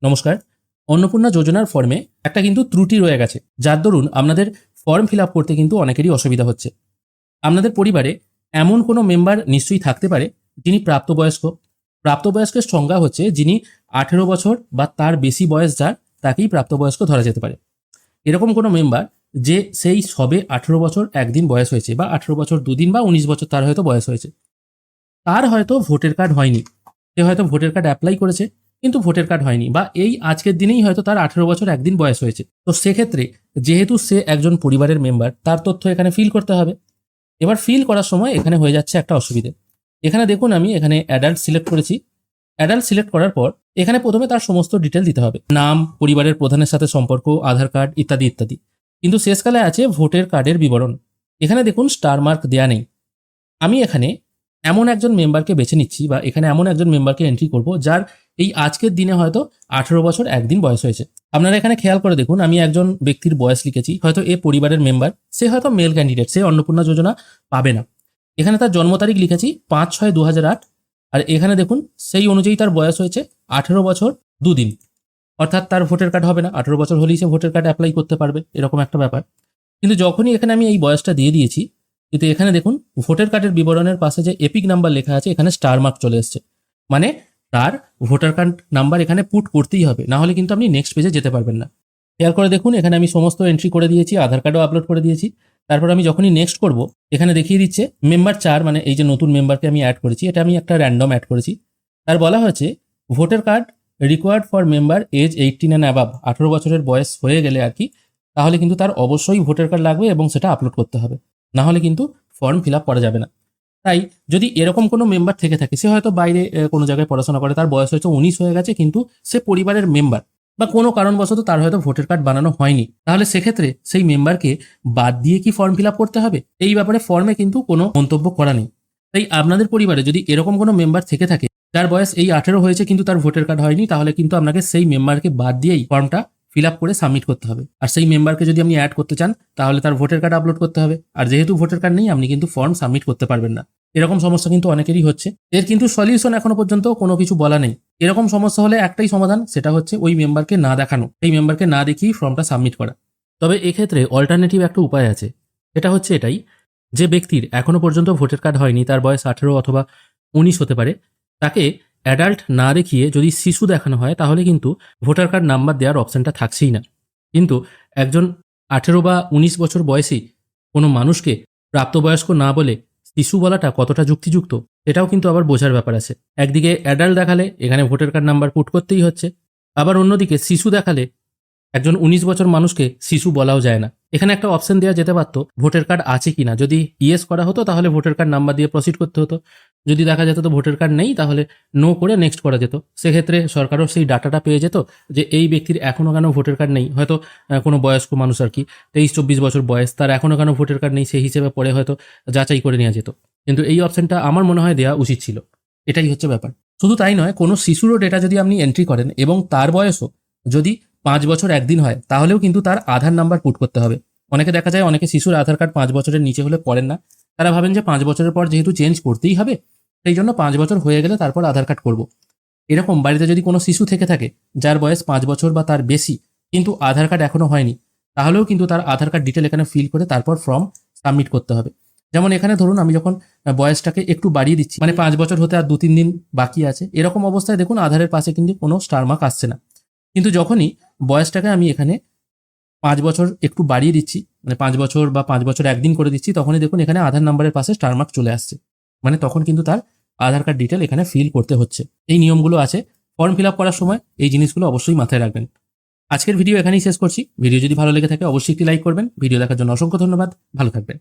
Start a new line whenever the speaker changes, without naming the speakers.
নমস্কার। অন্নপূর্ণা যোজনার ফর্মে একটা কিন্তু ত্রুটি রয়ে গেছে, যার দরুন আপনাদের ফর্ম ফিল আপ করতে কিন্তু অনেকেরই অসুবিধা হচ্ছে। আপনাদের পরিবারে এমন কোনো মেম্বার নিশ্চয়ই থাকতে পারে যিনি প্রাপ্তবয়স্ক। প্রাপ্তবয়স্কের সংজ্ঞা হচ্ছে যিনি 18 বছর বা তার বেশি বয়স যার, তাকেই প্রাপ্তবয়স্ক ধরা যেতে পারে। এরকম কোনো মেম্বার যে সেই সবে 18 বছর একদিন বয়স হয়েছে, বা 18 বছর দুদিন, বা 19 বছর তার হয়তো বয়স হয়েছে, তার হয়তো ভোটার কার্ড হয়নি। সে হয়তো ভোটার কার্ড অ্যাপ্লাই করেছে কিন্তু ভোটার কার্ড হয়নি, বা এই আজকের দিনেই হয়তো তার 18 বছর একদিন বয়স হয়েছে। তো সেক্ষেত্রে যেহেতু সে একজন পরিবারের মেম্বার, তার তথ্য এখানে ফিল করতে হবে। এবার ফিল করার সময় এখানে হয়ে যাচ্ছে একটা অসুবিধে। এখানে দেখুন, আমি এখানে অ্যাডাল্ট সিলেক্ট করেছি। অ্যাডাল্ট সিলেক্ট করার পর এখানে প্রথমে তার সমস্ত ডিটেল দিতে হবে, নাম, পরিবারের প্রধানের সাথে সম্পর্ক, আধার কার্ড ইত্যাদি ইত্যাদি। কিন্তু শেষকালে আছে ভোটার কার্ডের বিবরণ। এখানে দেখুন স্টার মার্ক দেয়া নেই। আমি এখানে এমন একজন মেম্বারকে বেছে নিচ্ছি, বা এখানে এমন একজন মেম্বারকে এন্ট্রি করব যার এই আজকের দিনে হয়তো 18 বছর একদিন বয়স হয়েছে। আপনারা এখানে খেয়াল করে দেখুন, আমি একজন ব্যক্তির বয়স লিখেছি, হয়তো এ পরিবারের মেম্বার, সে হয়তো মেল ক্যান্ডিডেট, সে অন্নপূর্ণা যোজনা পাবে না। এখানে তার জন্ম তারিখ লিখেছি 5/6/2008, আর এখানে দেখুন সেই অনুযায়ী তার বয়স হয়েছে 18 বছর 2 দিন। অর্থাৎ তার ভোটার কার্ড হবে না, 18 বছর হলেই সে ভোটার কার্ড অ্যাপ্লাই করতে পারবে, এরকম একটা ব্যাপার। কিন্তু যখনই এখানে আমি এই বয়সটা দিয়ে দিয়েছি, কিন্তু এখানে দেখুন ভোটার কার্ডের বিবরণের পাশে যে এপিক নাম্বার লেখা আছে, এখানে স্টার মার্ক চলে এসছে। মানে তার ভোটার কার্ড নাম্বার এখানে পুট করতেই হবে, না হলে কিন্তু আপনি নেক্সট পেজে যেতে পারবেন না। খেয়াল করে দেখুন, এখানে আমি সমস্ত এন্ট্রি করে দিয়েছি, আধার কার্ডও আপলোড করে দিয়েছি। তারপর আমি যখনই নেক্সট করব, এখানে দেখিয়ে দিচ্ছে মেম্বার 4, মানে এই যে নতুন মেম্বারকে আমি অ্যাড করেছি, এটা আমি একটা র্যান্ডম অ্যাড করেছি। তার বলা হয়েছে voter card required for member age 18 and above, 18 বছরের বয়স হয়ে গেলে আর কি, তাহলে কিন্তু তার অবশ্যই ভোটার কার্ড লাগবে এবং সেটা আপলোড করতে হবে, না হলে কিন্তু ফর্ম ফিল আপ করা যাবে না। তাই যদি এরকম কোনো মেম্বার থেকে থাকে, সে হয়তো বাইরে কোনো জায়গায় পড়াশোনা করে, তার বয়স হয়তো 19 হয়ে গেছে, কিন্তু সে পরিবারের মেম্বার, বা কোনো কারণবশত তার হয়তো ভোটার কার্ড বানানো হয়নি, তাহলে সেক্ষেত্রে সেই মেম্বারকে বাদ দিয়ে কি ফর্ম ফিল আপ করতে হবে, এই ব্যাপারে ফর্মে কিন্তু কোনো মন্তব্য করা নেই। তাই আপনাদের পরিবারে যদি এরকম কোনো মেম্বার থেকে থাকে যার বয়স এই 18 হয়েছে কিন্তু তার ভোটার কার্ড হয়নি, তাহলে কিন্তু আপনাকে সেই মেম্বারকে বাদ দিয়েই ফর্মটা ফিল আপ করে সাবমিট করতে হবে। আর সেই মেম্বারকে যদি আপনি অ্যাড করতে চান, তাহলে তার ভোটার কার্ড আপলোড করতে হবে। আর যেহেতু ভোটার কার্ড নেই, আপনি কিন্তু ফর্ম সাবমিট করতে পারবেন না। এরকম সমস্যা কিন্তু অনেকেরই হচ্ছে। এর কিন্তু সলিউশন এখনো পর্যন্ত কোনো কিছু বলা নেই। এরকম সমস্যা হলে একটাই সমাধান, সেটা হচ্ছে ওই মেম্বারকে না দেখানো, এই মেম্বারকে না দেখিয়ে ফর্মটা সাবমিট করা। তবে এক্ষেত্রে অল্টারনেটিভ একটা উপায় আছে, সেটা হচ্ছে এটাই, যে ব্যক্তির এখনো পর্যন্ত ভোটার কার্ড হয়নি, তার বয়স 18 অথবা 19 হতে পারে, তাকে অ্যাডাল্ট না দেখিয়ে যদি শিশু দেখানো হয়, তাহলে কিন্তু ভোটার কার্ড নাম্বার দেওয়ার অপশনটা থাকছেই না। কিন্তু একজন 18 বা 19 বছর বয়সী কোনো মানুষকে প্রাপ্তবয়স্ক না বলে শিশু বলাটা কতটা যুক্তিযুক্ত, এটাও কিন্তু আবার বোঝার ব্যাপার আছে। একদিকে অ্যাডাল্ট দেখালে এখানে ভোটার কার্ড নাম্বার পুট করতেই হচ্ছে, আবার অন্যদিকে শিশু দেখালে একজন 19 বছর মানুষকে শিশু বলাও যায় না। এখানে একটা অপশন দেওয়া যেতে পারত, ভোটার কার্ড আছে কিনা। যদি ইয়েস করা হতো তাহলে ভোটার কার্ড নাম্বার দিয়ে প্রসিড করতে হতো। যদি দেখা যেত তো ভোটার কার্ড নেই, তাহলে নো করে নেক্সট করা যেত। সেক্ষেত্রে সরকারও সেই ডাটাটা পেয়ে যেত যে এই ব্যক্তির এখনও কেন ভোটার কার্ড নেই। হয়তো কোনো বয়স্ক মানুষ আর কি, 23-24 বছর বয়স, তার এখনও কেন ভোটার কার্ড নেই, সেই হিসেবে পরে হয়তো যাচাই করে নেওয়া যেত। কিন্তু এই অপশনটা আমার মনে হয় দেওয়া উচিত ছিল। এটাই হচ্ছে ব্যাপার। শুধু তাই নয়, কোনো শিশুরও ডেটা যদি আপনি এন্ট্রি করেন এবং তার বয়সও যদি 5 বছর একদিন হয়, তাহলেও কিন্তু তার আধার নাম্বার পুট করতে হবে। অনেকে দেখা যায়, অনেকে শিশুর আধার কার্ড 5 বছরের নিচে হলে করেন না। তারা ভাবেন যে 5 বছরের পর যেহেতু চেঞ্জ করতেই হবে, সেই জন্য 5 বছর হয়ে গেলে তারপর আধার কার্ড করব। এরকম বাড়িতে যদি কোনো শিশু থেকে থাকে যার বয়স 5 বছর বা তার বেশি, কিন্তু আধার কার্ড এখনো হয়নি, তাহলেও কিন্তু তার আধার কার্ড ডিটেল এখানে ফিল করে তারপর ফর্ম সাবমিট করতে হবে। যেমন এখানে ধরুন আমি যখন বয়সটাকে একটু বাড়িয়ে দিচ্ছি, মানে 5 বছর হতে আর 2-3 দিন বাকি আছে, এরকম অবস্থায় দেখুন আধারের পাশে কিন্তু কোনো স্টার মার্ক আসছে না। কিন্তু যখনই বয়সটাকে আমি এখানে 5 বছর একটু বাড়িয়ে দিচ্ছি, মানে 5 বছর বা 5 বছর একদিন করে দিচ্ছি, তখনই দেখুন এখানে আধার নাম্বারের পাশে স্টার মার্ক চলে আসছে। মানে তখন কিন্তু তার আধার কার্ড ডিটেল এখানে ফিল করতে হচ্ছে। এই নিয়মগুলো আছে, ফর্ম ফিল আপ করার সময় এই জিনিসগুলো অবশ্যই মাথায় রাখবেন। আজকের ভিডিও এখানেই শেষ করছি। ভিডিও যদি ভালো লেগে থাকে অবশ্যই একটি লাইক করবেন। ভিডিও দেখার জন্য অসংখ্য ধন্যবাদ। ভালো থাকবেন।